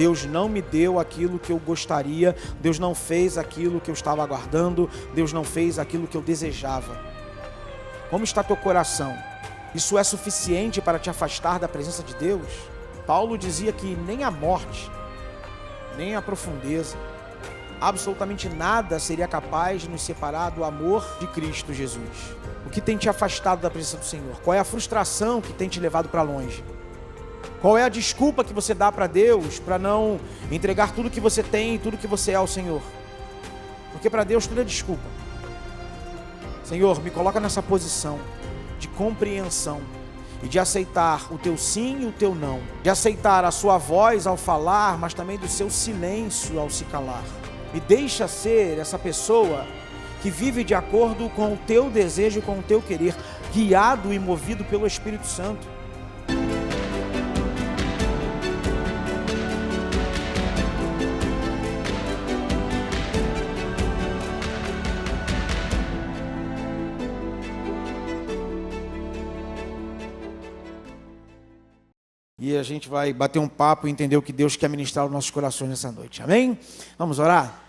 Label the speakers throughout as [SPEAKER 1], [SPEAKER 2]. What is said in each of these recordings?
[SPEAKER 1] Deus não me deu aquilo que eu gostaria, Deus não fez aquilo que eu estava aguardando, Deus não fez aquilo que eu desejava. Como está teu coração? Isso é suficiente para te afastar da presença de Deus? Paulo dizia que nem a morte, nem a profundeza, absolutamente nada seria capaz de nos separar do amor de Cristo Jesus. O que tem te afastado da presença do Senhor? Qual é a frustração que tem te levado para longe? Qual é a desculpa que você dá para Deus para não entregar tudo que você tem e tudo que você é ao Senhor? Porque para Deus tudo é desculpa. Senhor, me coloca nessa posição de compreensão e de aceitar o teu sim e o teu não. De aceitar a sua voz ao falar, mas também do seu silêncio ao se calar. Me deixa ser essa pessoa que vive de acordo com o teu desejo, com o teu querer, guiado e movido pelo Espírito Santo. E a gente vai bater um papo e entender o que Deus quer ministrar aos nossos corações nessa noite. Amém? Vamos orar?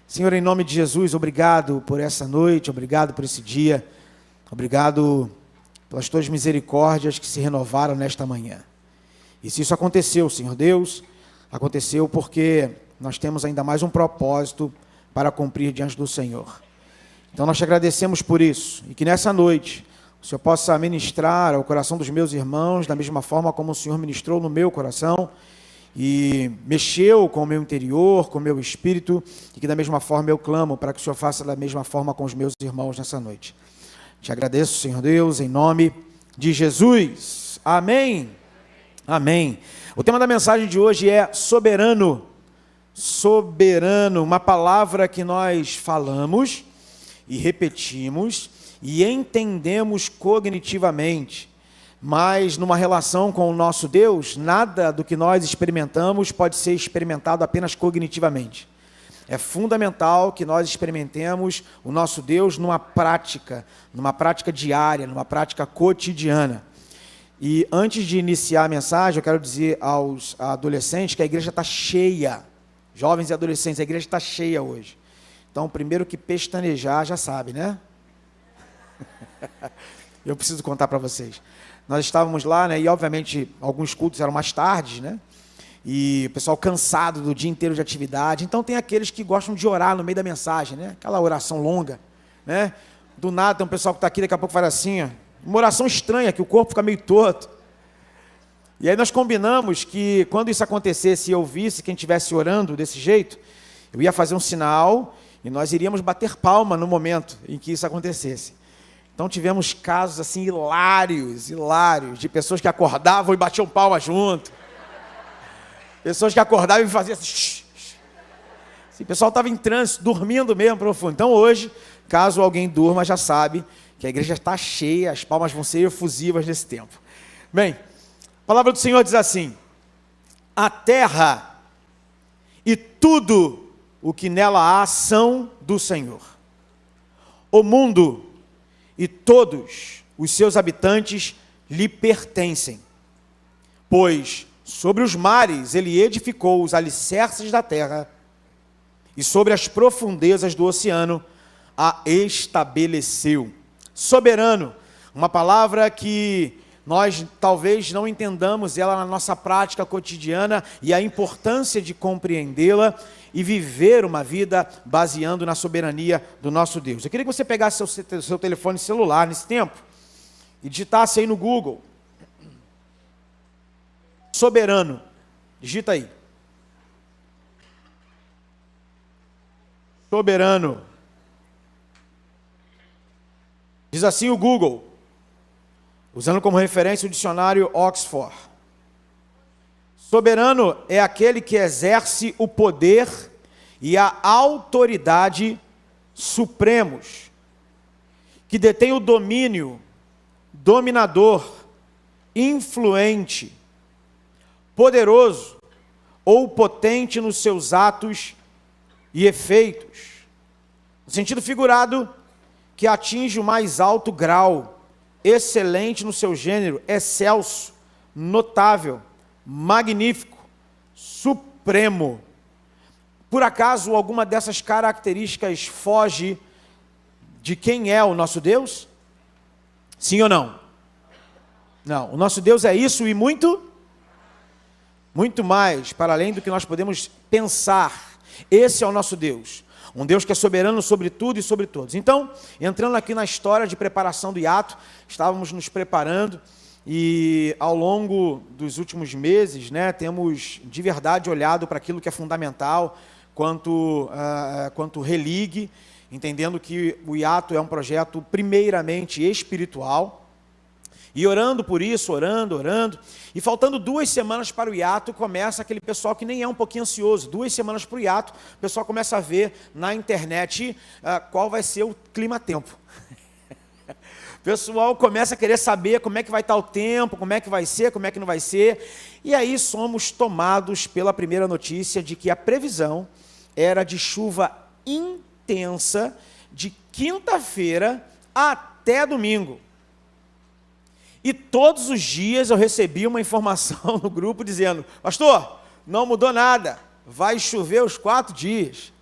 [SPEAKER 1] Senhor, em nome de Jesus, obrigado por essa noite, obrigado por esse dia, obrigado pelas tuas misericórdias que se renovaram nesta manhã. E se isso aconteceu, Senhor Deus, aconteceu porque nós temos ainda mais um propósito para cumprir diante do Senhor. Então nós te agradecemos por isso, e que nessa noite o Senhor possa ministrar ao coração dos meus irmãos da mesma forma como o Senhor ministrou no meu coração e mexeu com o meu interior, com o meu espírito, e que da mesma forma eu clamo para que o Senhor faça da mesma forma com os meus irmãos nessa noite. Te agradeço, Senhor Deus, em nome de Jesus. Amém. Amém. O tema da mensagem de hoje é soberano. Soberano, uma palavra que nós falamos e repetimos e entendemos cognitivamente, mas numa relação com o nosso Deus, nada do que nós experimentamos pode ser experimentado apenas cognitivamente. É fundamental que nós experimentemos o nosso Deus numa prática diária, numa prática cotidiana. E antes de iniciar a mensagem, eu quero dizer aos adolescentes que a igreja está cheia, jovens e adolescentes, a igreja está cheia hoje. Então, primeiro que pestanejar, já sabe, né? Eu preciso contar para vocês. Nós estávamos lá, né, e obviamente alguns cultos eram mais tarde, né? E o pessoal cansado do dia inteiro de atividade. Então tem aqueles que gostam de orar no meio da mensagem, né? Aquela oração longa, né? Do nada tem um pessoal que está aqui, daqui a pouco faz assim, ó. Uma oração estranha, que o corpo fica meio torto. E aí nós combinamos que quando isso acontecesse e eu visse quem estivesse orando desse jeito, eu ia fazer um sinal e nós iríamos bater palma no momento em que isso acontecesse. Então tivemos casos assim hilários, de pessoas que acordavam e batiam palma junto. Pessoas que acordavam e faziam assim. O pessoal estava em trânsito, dormindo mesmo profundo. Então hoje, caso alguém durma, já sabe que a igreja está cheia, as palmas vão ser efusivas nesse tempo. Bem, a palavra do Senhor diz assim: a terra e tudo o que nela há são do Senhor. O mundo e todos os seus habitantes lhe pertencem, pois sobre os mares ele edificou os alicerces da terra, e sobre as profundezas do oceano a estabeleceu. Soberano, uma palavra que nós talvez não entendamos ela na nossa prática cotidiana e a importância de compreendê-la e viver uma vida baseando na soberania do nosso Deus. Eu queria que você pegasse seu telefone celular nesse tempo e digitasse aí no Google soberano. Digita aí. Soberano. Diz assim o Google, usando como referência o dicionário Oxford. Soberano é aquele que exerce o poder e a autoridade supremos, que detém o domínio, dominador, influente, poderoso ou potente nos seus atos e efeitos. No sentido figurado, que atinge o mais alto grau, excelente no seu gênero, excelso, notável, magnífico, supremo. Por acaso alguma dessas características foge de quem é o nosso Deus? Sim ou não? Não, o nosso Deus é isso e muito mais, para além do que nós podemos pensar. Esse é o nosso Deus, um Deus que é soberano sobre tudo e sobre todos. Então, entrando aqui na história de preparação do hiato, estávamos nos preparando e ao longo dos últimos meses, né, temos de verdade olhado para aquilo que é fundamental quanto Religue, entendendo que o hiato é um projeto primeiramente espiritual. E orando por isso, orando, e faltando 2 semanas para o hiato, começa aquele pessoal que nem é um pouquinho ansioso. 2 semanas para o hiato, o pessoal começa a ver na internet qual vai ser o clima-tempo. O pessoal começa a querer saber como é que vai estar o tempo, como é que vai ser, como é que não vai ser. E aí somos tomados pela primeira notícia de que a previsão era de chuva intensa de quinta-feira até domingo. E todos os dias eu recebia uma informação no grupo dizendo: pastor, não mudou nada, vai chover os 4 dias.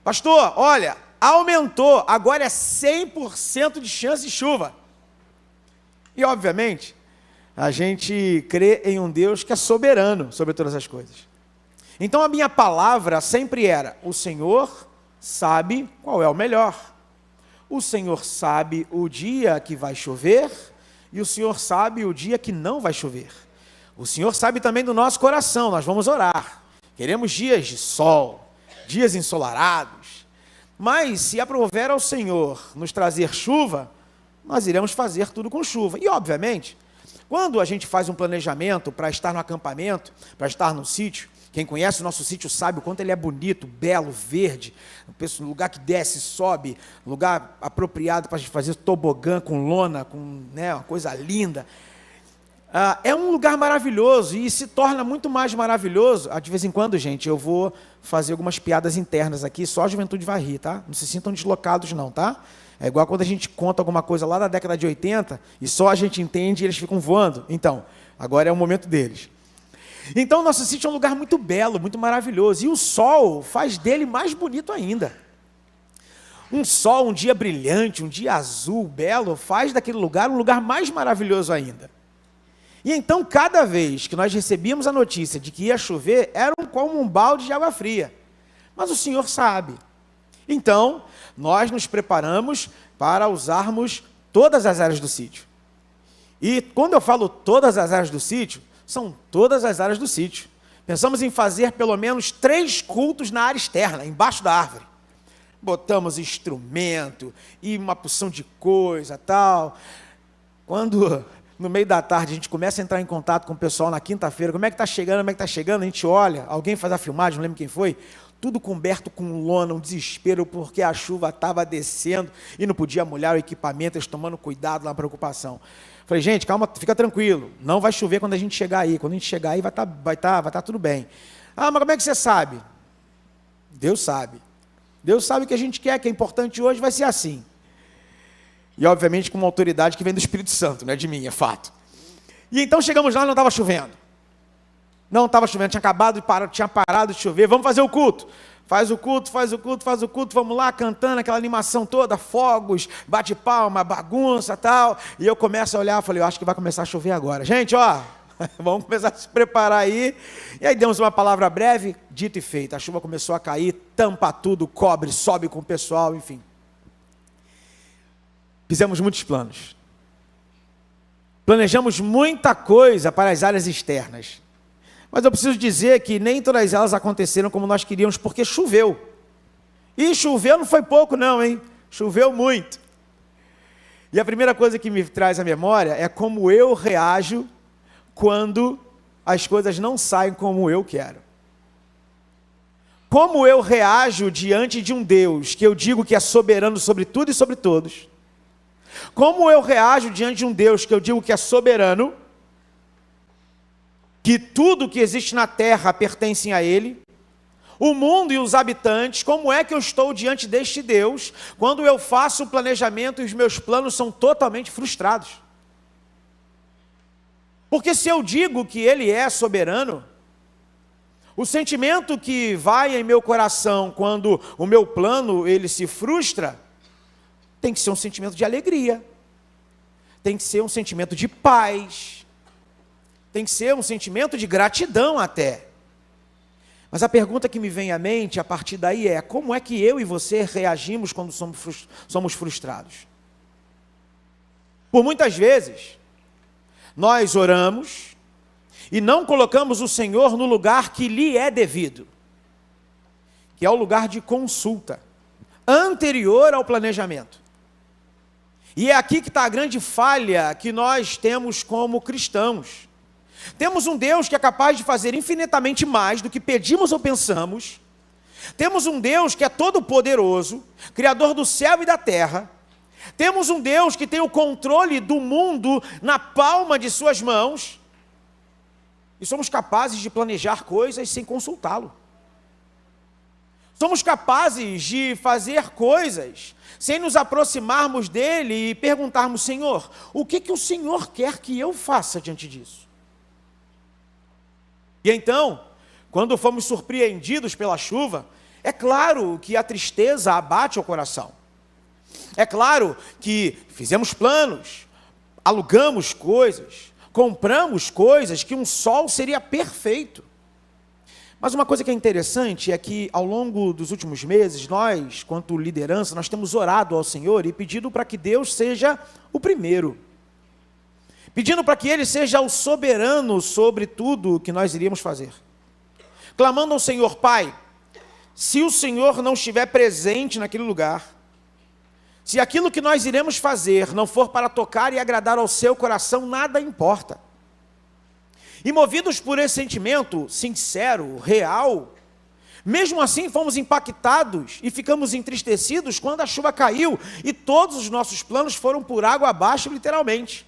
[SPEAKER 1] Pastor, olha, aumentou, agora é 100% de chance de chuva. E obviamente, a gente crê em um Deus que é soberano sobre todas as coisas. Então a minha palavra sempre era: o Senhor sabe qual é o melhor. O Senhor sabe o dia que vai chover, e o Senhor sabe o dia que não vai chover. O Senhor sabe também do nosso coração, nós vamos orar. Queremos dias de sol, dias ensolarados. Mas se aprover ao Senhor nos trazer chuva, nós iremos fazer tudo com chuva. E obviamente, quando a gente faz um planejamento para estar no acampamento, para estar no sítio, quem conhece o nosso sítio sabe o quanto ele é bonito, belo, verde, um lugar que desce, sobe, lugar apropriado para a gente fazer tobogã com lona, com, né, uma coisa linda. É um lugar maravilhoso e se torna muito mais maravilhoso. De vez em quando, gente, eu vou fazer algumas piadas internas aqui, só a juventude vai rir, tá? Não se sintam deslocados não, tá? É igual quando a gente conta alguma coisa lá da década de 80 e só a gente entende e eles ficam voando. Então, agora é o momento deles. Então, nosso sítio é um lugar muito belo, muito maravilhoso. E o sol faz dele mais bonito ainda. Um sol, um dia brilhante, um dia azul, belo, faz daquele lugar um lugar mais maravilhoso ainda. E então, cada vez que nós recebíamos a notícia de que ia chover, era como um balde de água fria. Mas o Senhor sabe. Então, nós nos preparamos para usarmos todas as áreas do sítio. E quando eu falo todas as áreas do sítio, são todas as áreas do sítio. Pensamos em fazer pelo menos 3 cultos na área externa, embaixo da árvore. Botamos instrumento e uma porção de coisa, tal. Quando, no meio da tarde, a gente começa a entrar em contato com o pessoal na quinta-feira, como é que está chegando, a gente olha, alguém faz a filmagem, não lembro quem foi, tudo coberto com lona, um desespero, porque a chuva estava descendo e não podia molhar o equipamento, eles tomando cuidado, lá, uma preocupação. Falei, gente, calma, fica tranquilo, não vai chover quando a gente chegar aí, quando a gente chegar aí vai tá tudo bem. Ah, mas como é que você sabe? Deus sabe. Deus sabe o que a gente quer, que é importante hoje, vai ser assim. E obviamente com uma autoridade que vem do Espírito Santo, não é de mim, é fato. E então chegamos lá e não estava chovendo. Não estava chovendo, tinha parado de chover, vamos fazer o culto. Faz o culto, vamos lá, cantando aquela animação toda, fogos, bate palma, bagunça, tal. E eu começo a olhar, falei, eu acho que vai começar a chover agora. Gente, ó, vamos começar a se preparar aí. E aí demos uma palavra breve, dito e feito. A chuva começou a cair, tampa tudo, cobre, sobe com o pessoal, enfim. Fizemos muitos planos. Planejamos muita coisa para as áreas externas. Mas eu preciso dizer que nem todas elas aconteceram como nós queríamos, porque choveu. E choveu não foi pouco não, hein? Choveu muito. E a primeira coisa que me traz à memória é como eu reajo quando as coisas não saem como eu quero. Como eu reajo diante de um Deus que eu digo que é soberano sobre tudo e sobre todos. Como eu reajo diante de um Deus que eu digo que é soberano, que tudo que existe na terra pertence a Ele, o mundo e os habitantes, como é que eu estou diante deste Deus, quando eu faço o planejamento e os meus planos são totalmente frustrados? Porque se eu digo que Ele é soberano, O sentimento que vai em meu coração quando o meu plano ele se frustra, tem que ser um sentimento de alegria, tem que ser um sentimento de paz, tem que ser um sentimento de gratidão até. Mas a pergunta que me vem à mente a partir daí é: como é que eu e você reagimos quando somos frustrados? Por muitas vezes, nós oramos e não colocamos o Senhor no lugar que lhe é devido, que é o lugar de consulta, anterior ao planejamento. E é aqui que está a grande falha que nós temos como cristãos. Temos um Deus que é capaz de fazer infinitamente mais do que pedimos ou pensamos. Temos um Deus que é todo-poderoso, Criador do céu e da terra. Temos um Deus que tem o controle do mundo na palma de suas mãos. E somos capazes de planejar coisas sem consultá-lo. Somos capazes de fazer coisas sem nos aproximarmos dele e perguntarmos: Senhor, o que o Senhor quer que eu faça diante disso? E então, quando fomos surpreendidos pela chuva, é claro que a tristeza abate o coração. É claro que fizemos planos, alugamos coisas, compramos coisas que um sol seria perfeito. Mas uma coisa que é interessante é que ao longo dos últimos meses, nós, quanto liderança, nós temos orado ao Senhor e pedido para que Deus seja o primeiro. Pedindo para que Ele seja o soberano sobre tudo o que nós iríamos fazer. Clamando ao Senhor: Pai, se o Senhor não estiver presente naquele lugar, se aquilo que nós iremos fazer não for para tocar e agradar ao seu coração, nada importa. E movidos por esse sentimento sincero, real, mesmo assim fomos impactados e ficamos entristecidos quando a chuva caiu e todos os nossos planos foram por água abaixo, literalmente.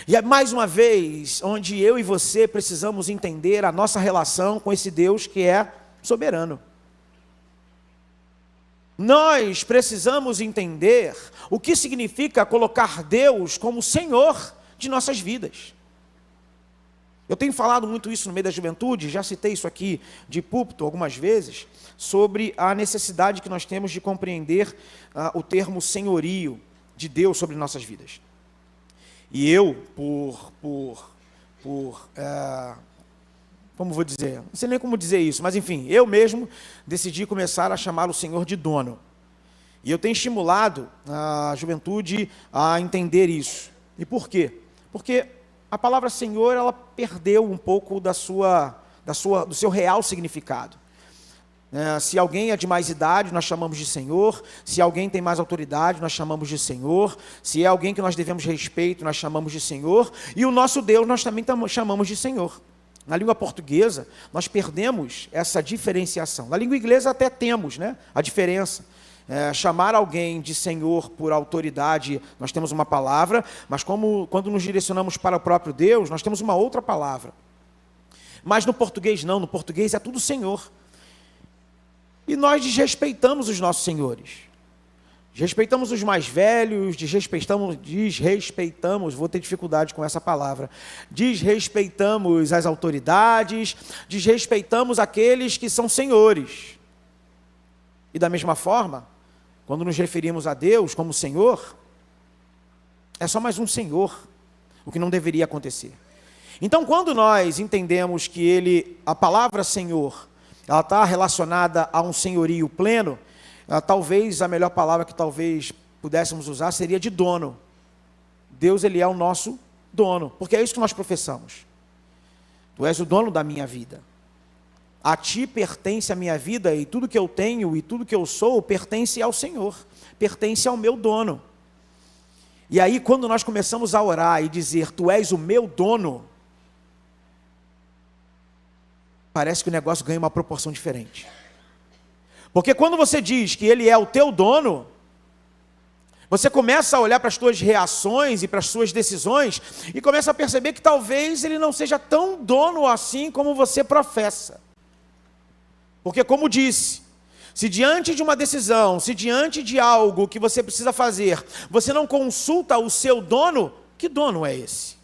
[SPEAKER 1] E é mais uma vez onde eu e você precisamos entender a nossa relação com esse Deus que é soberano. Nós precisamos entender o que significa colocar Deus como Senhor de nossas vidas. Eu tenho falado muito isso no meio da juventude, já citei isso aqui de púlpito algumas vezes, sobre a necessidade que nós temos de compreender o termo senhorio de Deus sobre nossas vidas. E eu, como vou dizer? Não sei nem como dizer isso, mas enfim, eu mesmo decidi começar a chamar o Senhor de dono. E eu tenho estimulado a juventude a entender isso. E por quê? Porque a palavra Senhor, ela perdeu um pouco do seu real significado. Se alguém é de mais idade, nós chamamos de Senhor. Se alguém tem mais autoridade, nós chamamos de Senhor. Se é alguém que nós devemos respeito, nós chamamos de Senhor. E o nosso Deus, nós também chamamos de Senhor. Na língua portuguesa, nós perdemos essa diferenciação. Na língua inglesa até temos, a diferença. Chamar alguém de Senhor por autoridade, nós temos uma palavra, mas quando nos direcionamos para o próprio Deus, nós temos uma outra palavra. Mas no português não, no português é tudo Senhor. E nós desrespeitamos os nossos senhores. Desrespeitamos os mais velhos, desrespeitamos, vou ter dificuldade com essa palavra, desrespeitamos as autoridades, desrespeitamos aqueles que são senhores. E da mesma forma, quando nos referimos a Deus como Senhor, é só mais um Senhor, o que não deveria acontecer. Então, quando nós entendemos que a palavra Senhor, ela está relacionada a um senhorio pleno, talvez a melhor palavra que talvez pudéssemos usar seria de dono. Deus, Ele é o nosso dono, porque é isso que nós professamos. Tu és o dono da minha vida. A Ti pertence a minha vida e tudo que eu tenho e tudo que eu sou pertence ao Senhor, pertence ao meu dono. E aí quando nós começamos a orar e dizer, Tu és o meu dono, parece que o negócio ganha uma proporção diferente. Porque quando você diz que Ele é o teu dono, você começa a olhar para as suas reações e para as suas decisões e começa a perceber que talvez Ele não seja tão dono assim como você professa. Porque como disse, se diante de uma decisão, se diante de algo que você precisa fazer, você não consulta o seu dono, que dono é esse?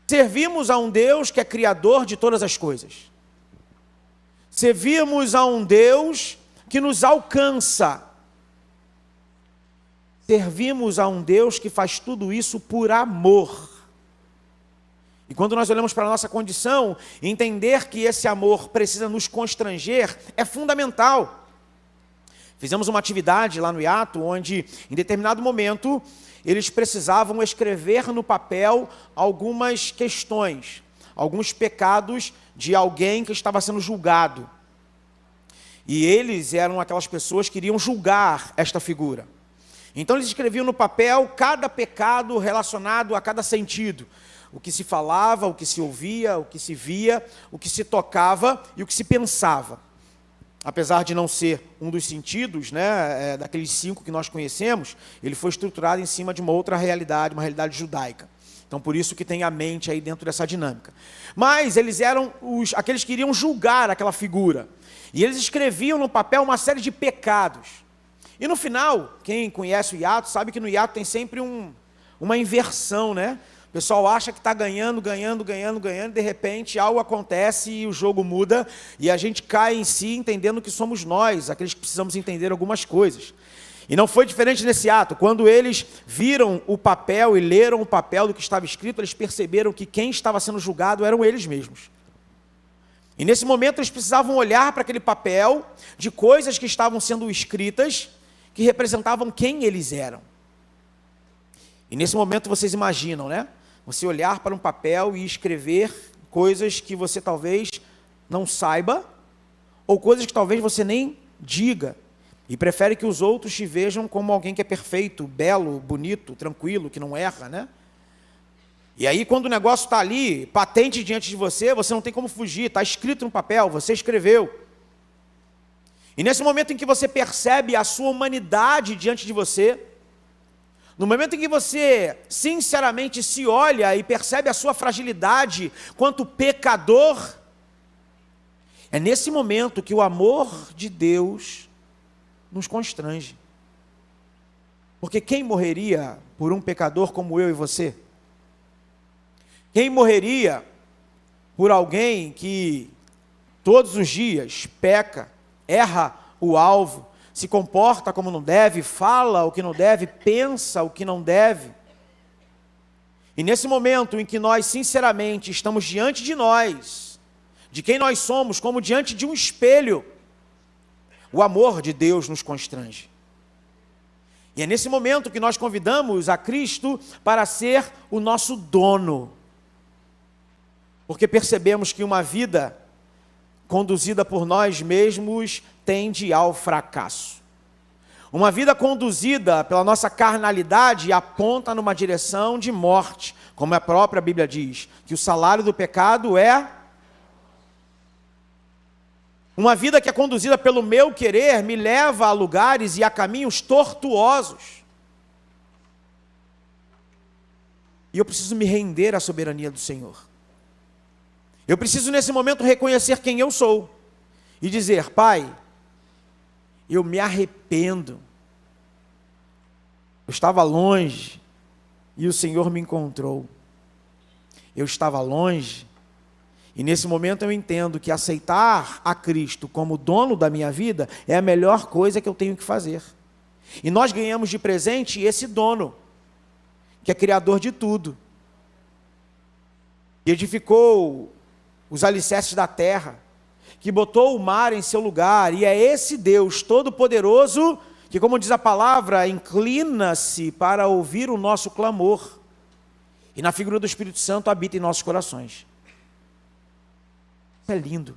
[SPEAKER 1] Servimos a um Deus que é criador de todas as coisas. Servimos a um Deus que nos alcança. Servimos a um Deus que faz tudo isso por amor. E quando nós olhamos para a nossa condição, entender que esse amor precisa nos constranger é fundamental. Fizemos uma atividade lá no hiato, onde em determinado momento eles precisavam escrever no papel algumas questões, alguns pecados de alguém que estava sendo julgado. E eles eram aquelas pessoas que iriam julgar esta figura. Então eles escreviam no papel cada pecado relacionado a cada sentido. O que se falava, o que se ouvia, o que se via, o que se tocava e o que se pensava. Apesar de não ser um dos sentidos, né, daqueles 5 que nós conhecemos, ele foi estruturado em cima de uma outra realidade, uma realidade judaica. Então, por isso que tem a mente aí dentro dessa dinâmica. Mas eles eram aqueles que iriam julgar aquela figura. E eles escreviam no papel uma série de pecados. E no final, quem conhece o hiato sabe que no hiato tem sempre uma inversão, né? O pessoal acha que está ganhando, e de repente algo acontece e o jogo muda, e a gente cai em si entendendo que somos nós, aqueles que precisamos entender algumas coisas. E não foi diferente nesse ato. Quando eles viram o papel e leram o papel do que estava escrito, eles perceberam que quem estava sendo julgado eram eles mesmos. E nesse momento eles precisavam olhar para aquele papel de coisas que estavam sendo escritas, que representavam quem eles eram. E nesse momento vocês imaginam, né? Você olhar para um papel e escrever coisas que você talvez não saiba, ou coisas que talvez você nem diga, e prefere que os outros te vejam como alguém que é perfeito, belo, bonito, tranquilo, que não erra, né? E aí quando o negócio está ali, patente diante de você, você não tem como fugir, está escrito no papel, você escreveu. E nesse momento em que você percebe a sua humanidade diante de você, no momento em que você sinceramente se olha e percebe a sua fragilidade quanto pecador, é nesse momento que o amor de Deus nos constrange. Porque quem morreria por um pecador como eu e você? Quem morreria por alguém que todos os dias peca, erra o alvo, se comporta como não deve, fala o que não deve, pensa o que não deve? E nesse momento em que nós sinceramente estamos diante de nós, de quem nós somos, como diante de um espelho, o amor de Deus nos constrange. E é nesse momento que nós convidamos a Cristo para ser o nosso dono. Porque percebemos que uma vida conduzida por nós mesmos tende ao fracasso. Uma vida conduzida pela nossa carnalidade aponta numa direção de morte, como a própria Bíblia diz, que o salário do pecado é... Uma vida que é conduzida pelo meu querer me leva a lugares e a caminhos tortuosos. E eu preciso me render à soberania do Senhor. Eu preciso nesse momento reconhecer quem eu sou e dizer: Pai, eu me arrependo. Eu estava longe e o Senhor me encontrou. Eu estava longe e nesse momento eu entendo que aceitar a Cristo como dono da minha vida é a melhor coisa que eu tenho que fazer. E nós ganhamos de presente esse dono, que é criador de tudo. E edificou os alicerces da terra, que botou o mar em seu lugar, e é esse Deus todo-poderoso que, como diz a palavra, inclina-se para ouvir o nosso clamor, e na figura do Espírito Santo habita em nossos corações. Isso é lindo,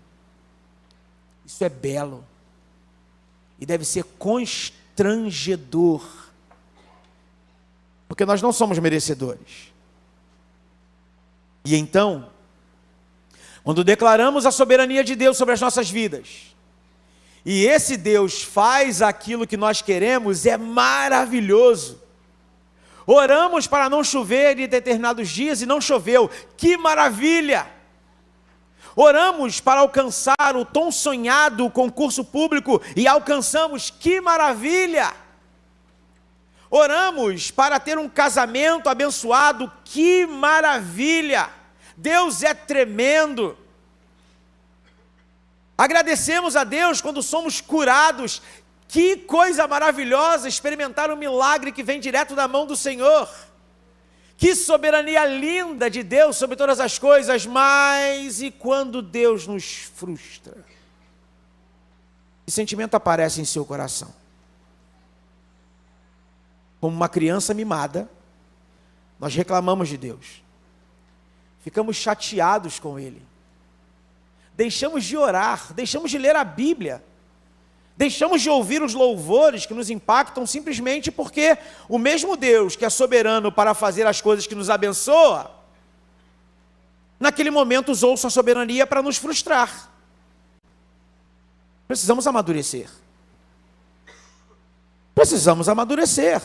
[SPEAKER 1] isso é belo, e deve ser constrangedor, porque nós não somos merecedores. E então, quando declaramos a soberania de Deus sobre as nossas vidas, e esse Deus faz aquilo que nós queremos, é maravilhoso. Oramos para não chover em determinados dias e não choveu, que maravilha! Oramos para alcançar o tão sonhado concurso público e alcançamos, que maravilha! Oramos para ter um casamento abençoado, que maravilha! Deus é tremendo. Agradecemos a Deus quando somos curados. Que coisa maravilhosa experimentar um milagre que vem direto da mão do Senhor. Que soberania linda de Deus sobre todas as coisas. Mas e quando Deus nos frustra? Que sentimento aparece em seu coração? Como uma criança mimada, nós reclamamos de Deus. Ficamos chateados com Ele. Deixamos de orar, deixamos de ler a Bíblia. Deixamos de ouvir os louvores que nos impactam simplesmente porque o mesmo Deus que é soberano para fazer as coisas que nos abençoa, naquele momento usou sua soberania para nos frustrar. Precisamos amadurecer. Precisamos amadurecer.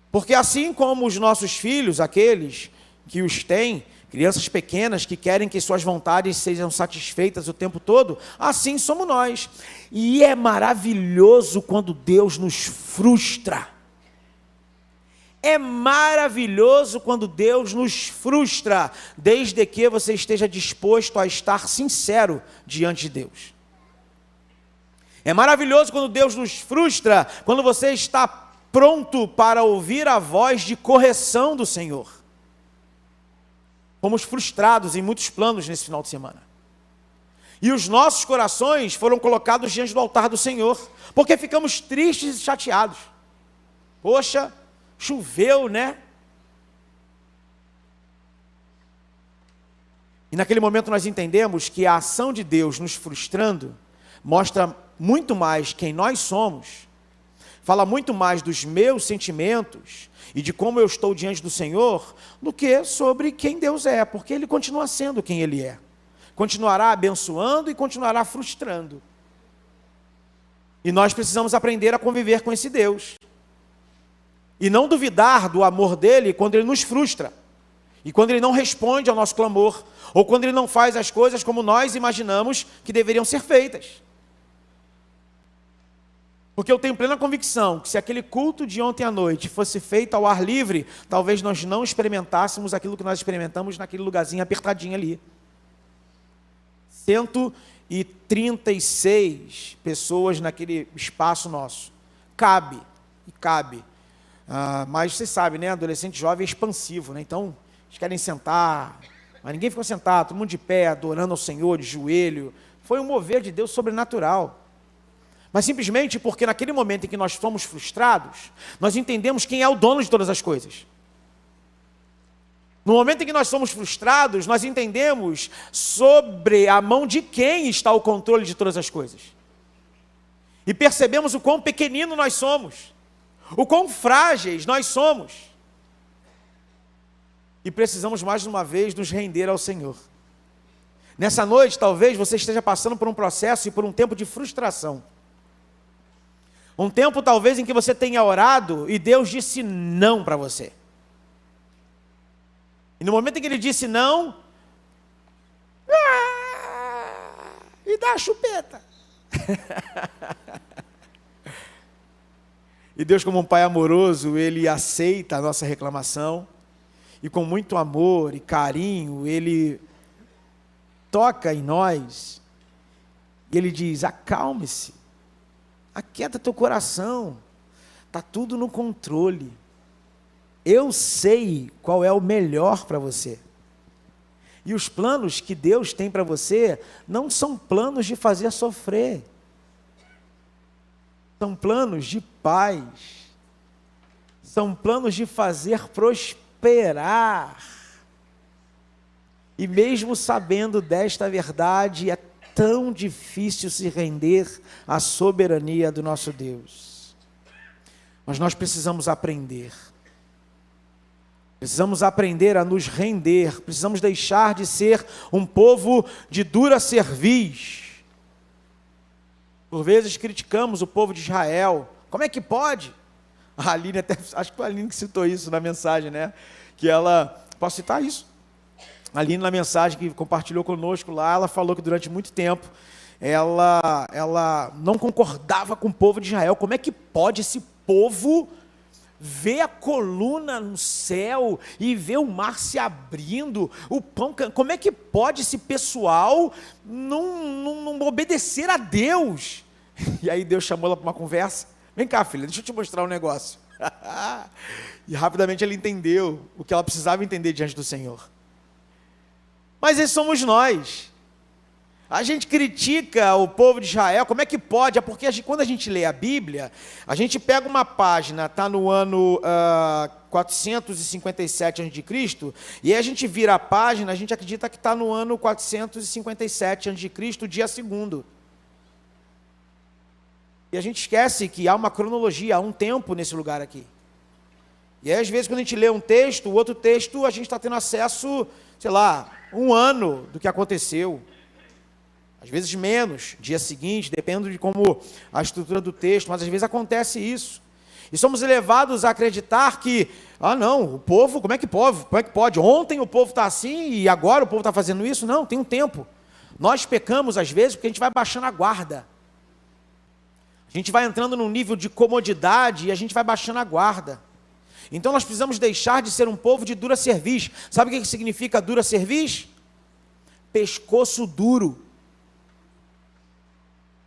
[SPEAKER 1] Porque assim como os nossos filhos, aqueles que os têm, crianças pequenas que querem que suas vontades sejam satisfeitas o tempo todo, assim somos nós. E é maravilhoso quando Deus nos frustra. É maravilhoso quando Deus nos frustra, desde que você esteja disposto a estar sincero diante de Deus. É maravilhoso quando Deus nos frustra, quando você está pronto para ouvir a voz de correção do Senhor. Fomos frustrados em muitos planos nesse final de semana. E os nossos corações foram colocados diante do altar do Senhor, porque ficamos tristes e chateados. Poxa, choveu, né? E naquele momento nós entendemos que a ação de Deus nos frustrando mostra muito mais quem nós somos, fala muito mais dos meus sentimentos e de como eu estou diante do Senhor, do que sobre quem Deus é, porque Ele continua sendo quem Ele é. Continuará abençoando e continuará frustrando. E nós precisamos aprender a conviver com esse Deus. E não duvidar do amor dEle quando Ele nos frustra. E quando Ele não responde ao nosso clamor, ou quando Ele não faz as coisas como nós imaginamos que deveriam ser feitas. Porque eu tenho plena convicção que se aquele culto de ontem à noite fosse feito ao ar livre, talvez nós não experimentássemos aquilo que nós experimentamos naquele lugarzinho apertadinho ali. 136 pessoas naquele espaço nosso. Cabe. Mas você sabe, né? Adolescente jovem é expansivo, né? Então, eles querem sentar, mas ninguém ficou sentado, todo mundo de pé, adorando ao Senhor, de joelho. Foi um mover de Deus sobrenatural. Mas simplesmente porque naquele momento em que nós fomos frustrados, nós entendemos quem é o dono de todas as coisas. No momento em que nós somos frustrados, nós entendemos sobre a mão de quem está o controle de todas as coisas. E percebemos o quão pequenino nós somos, o quão frágeis nós somos. E precisamos mais uma vez nos render ao Senhor. Nessa noite, talvez você esteja passando por um processo e por um tempo de frustração. Um tempo talvez em que você tenha orado e Deus disse não para você. E no momento em que Ele disse não, e dá a chupeta. E Deus, como um Pai amoroso, Ele aceita a nossa reclamação. E com muito amor e carinho, Ele toca em nós. E Ele diz, acalme-se. Aquieta teu coração, está tudo no controle. Eu sei qual é o melhor para você. E os planos que Deus tem para você não são planos de fazer sofrer. São planos de paz. São planos de fazer prosperar. E mesmo sabendo desta verdade, é tão difícil se render à soberania do nosso Deus. Mas nós precisamos aprender. Precisamos aprender a nos render. Precisamos deixar de ser um povo de dura cerviz. Por vezes criticamos o povo de Israel. Como é que pode? A Aline até, acho que foi a Aline que citou isso na mensagem, né? Que ela, posso citar isso? A Aline, na mensagem que compartilhou conosco lá, ela falou que durante muito tempo ela não concordava com o povo de Israel. Como é que pode esse povo ver a coluna no céu e ver o mar se abrindo, o pão, como é que pode esse pessoal não obedecer a Deus? E aí Deus chamou ela para uma conversa. Vem cá, filha, deixa eu te mostrar um negócio. E rapidamente ela entendeu o que ela precisava entender diante do Senhor. Mas esses somos nós. A gente critica o povo de Israel, como é que pode? É porque quando a gente lê a Bíblia, a gente pega uma página, está no ano 457 a.C., e aí a gente vira a página, a gente acredita que está no ano 457 a.C., dia 2º. E a gente esquece que há uma cronologia, há um tempo nesse lugar aqui. E aí, às vezes, quando a gente lê um texto, o outro texto, a gente está tendo acesso, sei lá, um ano do que aconteceu. Às vezes menos, dia seguinte, depende de como a estrutura do texto, mas às vezes acontece isso. E somos levados a acreditar que, não, o povo, como é que pode? Ontem o povo está assim e agora o povo está fazendo isso? Não, tem um tempo. Nós pecamos às vezes porque a gente vai baixando a guarda. A gente vai entrando num nível de comodidade e a gente vai baixando a guarda. Então nós precisamos deixar de ser um povo de dura cerviz. Sabe o que significa dura cerviz? Pescoço duro.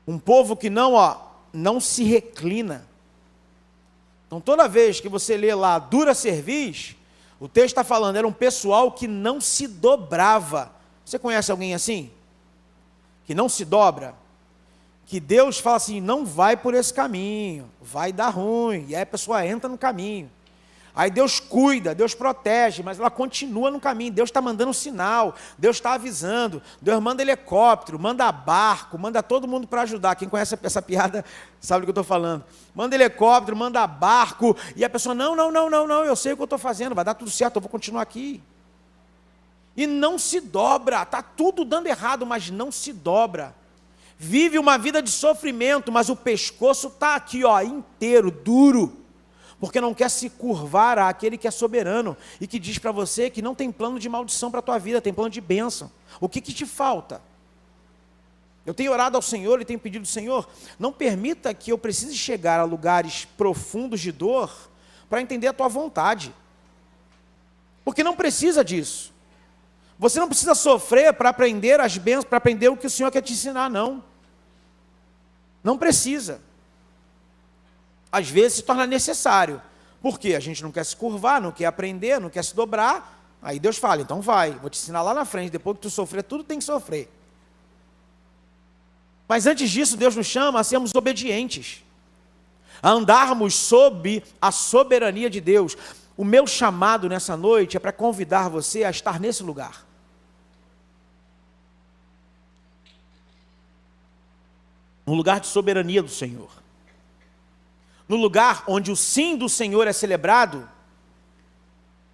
[SPEAKER 1] Um povo que não se reclina. Então, toda vez que você lê lá dura cerviz, o texto está falando, era um pessoal que não se dobrava. Você conhece alguém assim? Que não se dobra? Que Deus fala assim, não vai por esse caminho, vai dar ruim. E aí a pessoa entra no caminho. Aí Deus cuida, Deus protege, mas ela continua no caminho. Deus está mandando um sinal, Deus está avisando. Deus manda helicóptero, manda barco, manda todo mundo para ajudar. Quem conhece essa piada sabe do que eu estou falando. Manda helicóptero, manda barco, e a pessoa, não, eu sei o que eu estou fazendo, vai dar tudo certo, eu vou continuar aqui. E não se dobra, está tudo dando errado, mas não se dobra. Vive uma vida de sofrimento, mas o pescoço está aqui, inteiro, duro. Porque não quer se curvar àquele que é soberano e que diz para você que não tem plano de maldição para a tua vida, tem plano de bênção. O que te falta? Eu tenho orado ao Senhor e tenho pedido ao Senhor, não permita que eu precise chegar a lugares profundos de dor para entender a tua vontade. Porque não precisa disso. Você não precisa sofrer para aprender as bênçãos, para aprender o que o Senhor quer te ensinar, não. Não precisa. Às vezes se torna necessário, porque a gente não quer se curvar, não quer aprender, não quer se dobrar, aí Deus fala, então vai, vou te ensinar lá na frente, depois que tu sofrer, tudo tem que sofrer. Mas antes disso, Deus nos chama a sermos obedientes, a andarmos sob a soberania de Deus. O meu chamado nessa noite é para convidar você a estar nesse lugar. Um lugar de soberania do Senhor. No lugar onde o sim do Senhor é celebrado,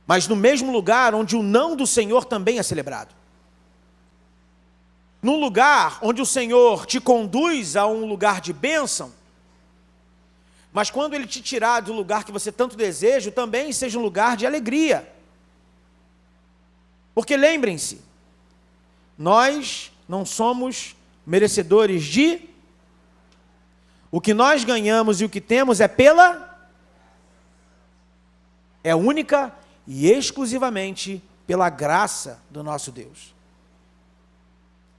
[SPEAKER 1] mas no mesmo lugar onde o não do Senhor também é celebrado. Num lugar onde o Senhor te conduz a um lugar de bênção, mas quando Ele te tirar do lugar que você tanto deseja, também seja um lugar de alegria. Porque lembrem-se, nós não somos merecedores de... O que nós ganhamos e o que temos é única e exclusivamente pela graça do nosso Deus.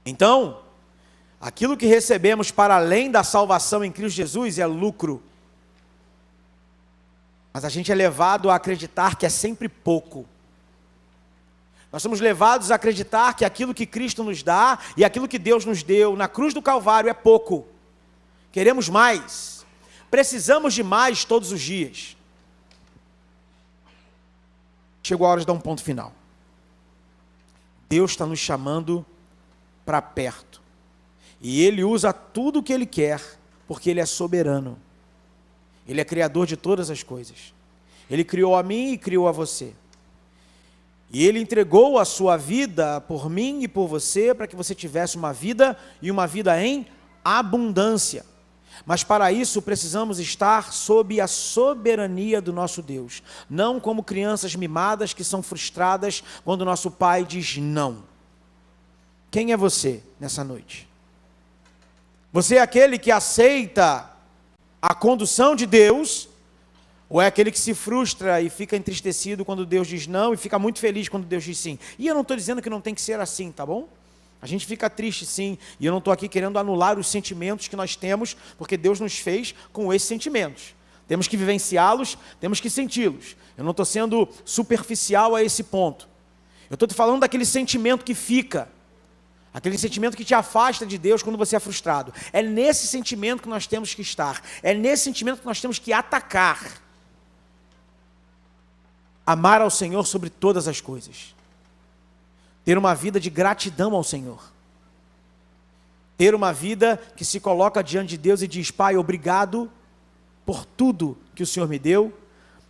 [SPEAKER 1] Então, aquilo que recebemos para além da salvação em Cristo Jesus é lucro. Mas a gente é levado a acreditar que é sempre pouco. Nós somos levados a acreditar que aquilo que Cristo nos dá e aquilo que Deus nos deu na cruz do Calvário é pouco. Queremos mais, precisamos de mais todos os dias. Chegou a hora de dar um ponto final. Deus está nos chamando para perto. E Ele usa tudo o que Ele quer, porque Ele é soberano. Ele é criador de todas as coisas. Ele criou a mim e criou a você. E Ele entregou a sua vida por mim e por você, para que você tivesse uma vida e uma vida em abundância. Mas para isso precisamos estar sob a soberania do nosso Deus. Não como crianças mimadas que são frustradas quando nosso pai diz não. Quem é você nessa noite? Você é aquele que aceita a condução de Deus? Ou é aquele que se frustra e fica entristecido quando Deus diz não e fica muito feliz quando Deus diz sim. E eu não estou dizendo que não tem que ser assim, tá bom? A gente fica triste sim, e eu não estou aqui querendo anular os sentimentos que nós temos, porque Deus nos fez com esses sentimentos. Temos que vivenciá-los, temos que senti-los. Eu não estou sendo superficial a esse ponto. Eu estou te falando daquele sentimento que fica, aquele sentimento que te afasta de Deus quando você é frustrado. É nesse sentimento que nós temos que estar, é nesse sentimento que nós temos que atacar. Amar ao Senhor sobre todas as coisas. Ter uma vida de gratidão ao Senhor. Ter uma vida que se coloca diante de Deus e diz: Pai, obrigado por tudo que o Senhor me deu,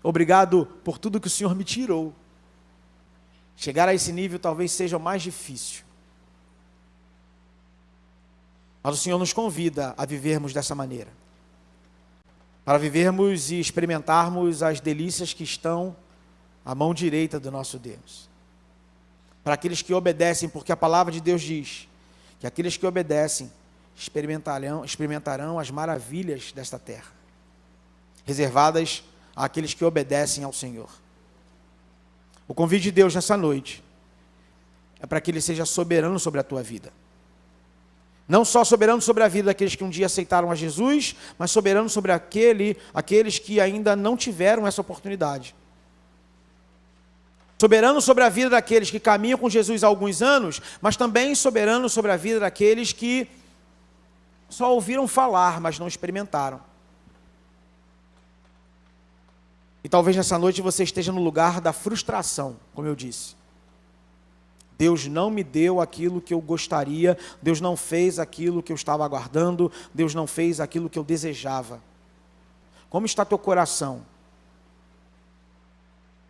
[SPEAKER 1] obrigado por tudo que o Senhor me tirou. Chegar a esse nível talvez seja o mais difícil. Mas o Senhor nos convida a vivermos dessa maneira. Para vivermos e experimentarmos as delícias que estão à mão direita do nosso Deus. Para aqueles que obedecem, porque a palavra de Deus diz que aqueles que obedecem experimentarão as maravilhas desta terra, reservadas àqueles que obedecem ao Senhor. O convite de Deus nessa noite é para que Ele seja soberano sobre a tua vida. Não só soberano sobre a vida daqueles que um dia aceitaram a Jesus, mas soberano sobre aqueles que ainda não tiveram essa oportunidade. Soberano sobre a vida daqueles que caminham com Jesus há alguns anos, mas também soberano sobre a vida daqueles que só ouviram falar, mas não experimentaram. E talvez nessa noite você esteja no lugar da frustração, como eu disse. Deus não me deu aquilo que eu gostaria, Deus não fez aquilo que eu estava aguardando, Deus não fez aquilo que eu desejava. Como está teu coração?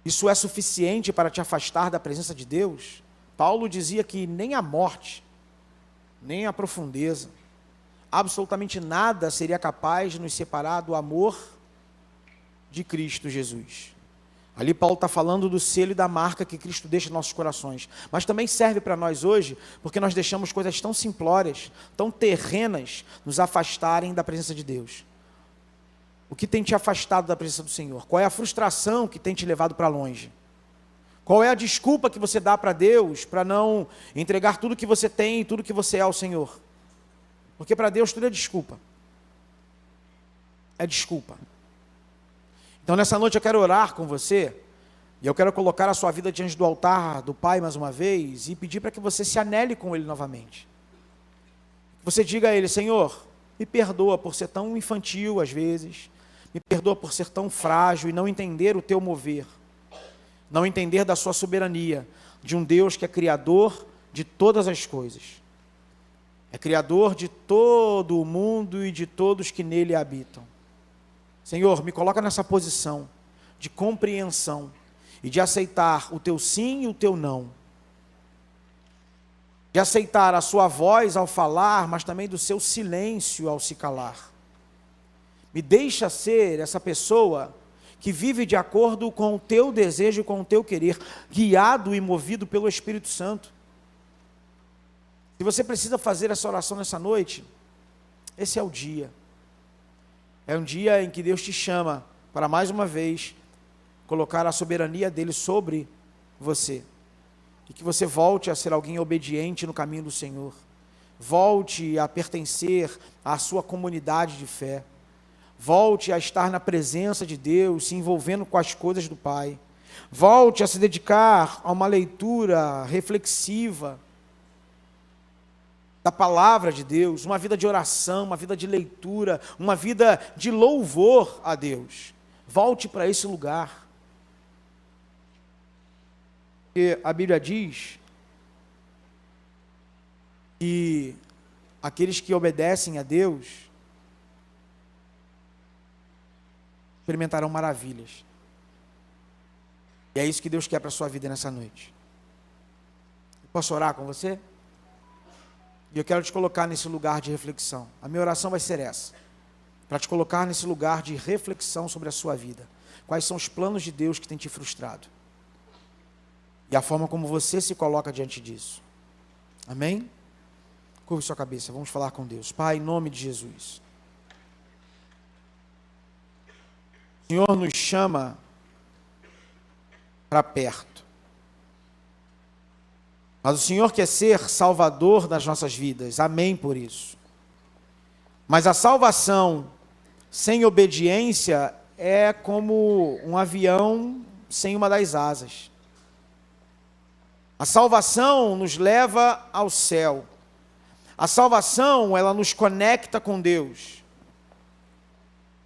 [SPEAKER 1] Isso é suficiente para te afastar da presença de Deus? Paulo dizia que nem a morte, nem a profundeza, absolutamente nada seria capaz de nos separar do amor de Cristo Jesus. Ali Paulo está falando do selo e da marca que Cristo deixa em nossos corações. Mas também serve para nós hoje, porque nós deixamos coisas tão simplórias, tão terrenas, nos afastarem da presença de Deus. O que tem te afastado da presença do Senhor? Qual é a frustração que tem te levado para longe? Qual é a desculpa que você dá para Deus para não entregar tudo que você tem e tudo que você é ao Senhor? Porque para Deus tudo é desculpa. É desculpa. Então nessa noite eu quero orar com você, e eu quero colocar a sua vida diante do altar do Pai mais uma vez, e pedir para que você se anele com Ele novamente. Você diga a Ele: Senhor, me perdoa por ser tão infantil às vezes, me perdoa por ser tão frágil e não entender o teu mover, não entender da sua soberania, de um Deus que é criador de todas as coisas, é criador de todo o mundo e de todos que nele habitam. Senhor, me coloca nessa posição de compreensão e de aceitar o teu sim e o teu não, de aceitar a sua voz ao falar, mas também do seu silêncio ao se calar. Me deixa ser essa pessoa que vive de acordo com o teu desejo e com o teu querer, guiado e movido pelo Espírito Santo. Se você precisa fazer essa oração nessa noite, esse é o dia. É um dia em que Deus te chama para mais uma vez colocar a soberania dele sobre você. E que você volte a ser alguém obediente no caminho do Senhor. Volte a pertencer à sua comunidade de fé. Volte a estar na presença de Deus, se envolvendo com as coisas do Pai. Volte a se dedicar a uma leitura reflexiva da palavra de Deus, uma vida de oração, uma vida de leitura, uma vida de louvor a Deus. Volte para esse lugar. Porque a Bíblia diz que aqueles que obedecem a Deus experimentarão maravilhas. E é isso que Deus quer para a sua vida nessa noite. Posso orar com você? E eu quero te colocar nesse lugar de reflexão. A minha oração vai ser essa, para te colocar nesse lugar de reflexão sobre a sua vida. Quais são os planos de Deus que tem te frustrado? E a forma como você se coloca diante disso. Amém? Curve sua cabeça, vamos falar com Deus. Pai, em nome de Jesus. O Senhor nos chama para perto. Mas o Senhor quer ser Salvador das nossas vidas. Amém por isso. Mas a salvação sem obediência é como um avião sem uma das asas. A salvação nos leva ao céu. A salvação, ela nos conecta com Deus.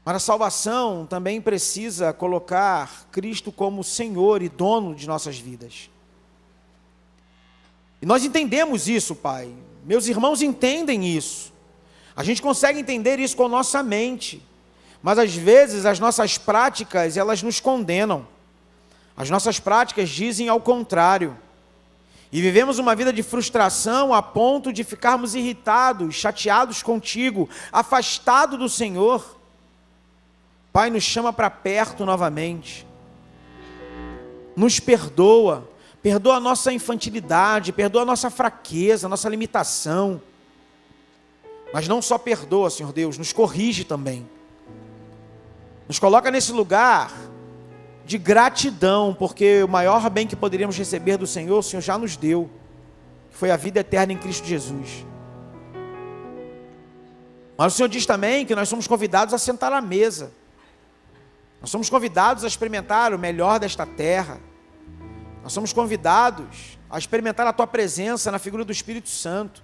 [SPEAKER 1] Mas a salvação também precisa colocar Cristo como Senhor e dono de nossas vidas. E nós entendemos isso, Pai. Meus irmãos entendem isso. A gente consegue entender isso com a nossa mente. Mas às vezes as nossas práticas, elas nos condenam. As nossas práticas dizem ao contrário. E vivemos uma vida de frustração a ponto de ficarmos irritados, chateados contigo, afastados do Senhor. Pai, nos chama para perto novamente. Nos perdoa. Perdoa a nossa infantilidade, perdoa a nossa fraqueza, a nossa limitação. Mas não só perdoa, Senhor Deus, nos corrige também. Nos coloca nesse lugar de gratidão, porque o maior bem que poderíamos receber do Senhor, o Senhor já nos deu, que foi a vida eterna em Cristo Jesus. Mas o Senhor diz também que nós somos convidados a sentar à mesa. Nós somos convidados a experimentar o melhor desta terra. Nós somos convidados a experimentar a Tua presença na figura do Espírito Santo.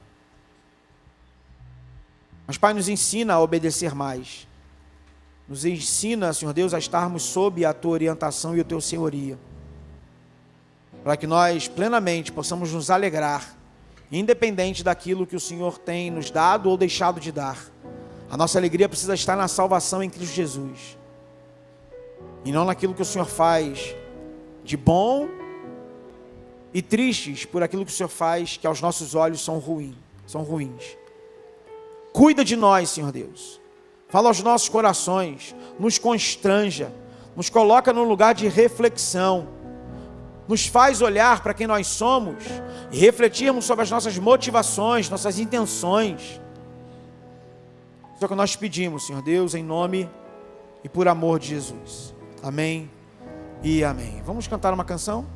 [SPEAKER 1] Mas, Pai, nos ensina a obedecer mais. Nos ensina, Senhor Deus, a estarmos sob a Tua orientação e o Teu senhorio. Para que nós plenamente possamos nos alegrar, independente daquilo que o Senhor tem nos dado ou deixado de dar. A nossa alegria precisa estar na salvação em Cristo Jesus. E não naquilo que o Senhor faz de bom e tristes por aquilo que o Senhor faz, que aos nossos olhos são ruins. Cuida de nós, Senhor Deus. Fala aos nossos corações, nos constranja, nos coloca num lugar de reflexão, nos faz olhar para quem nós somos e refletirmos sobre as nossas motivações, nossas intenções. Isso é o que nós pedimos, Senhor Deus, em nome e por amor de Jesus. Amém e amém. Vamos cantar uma canção?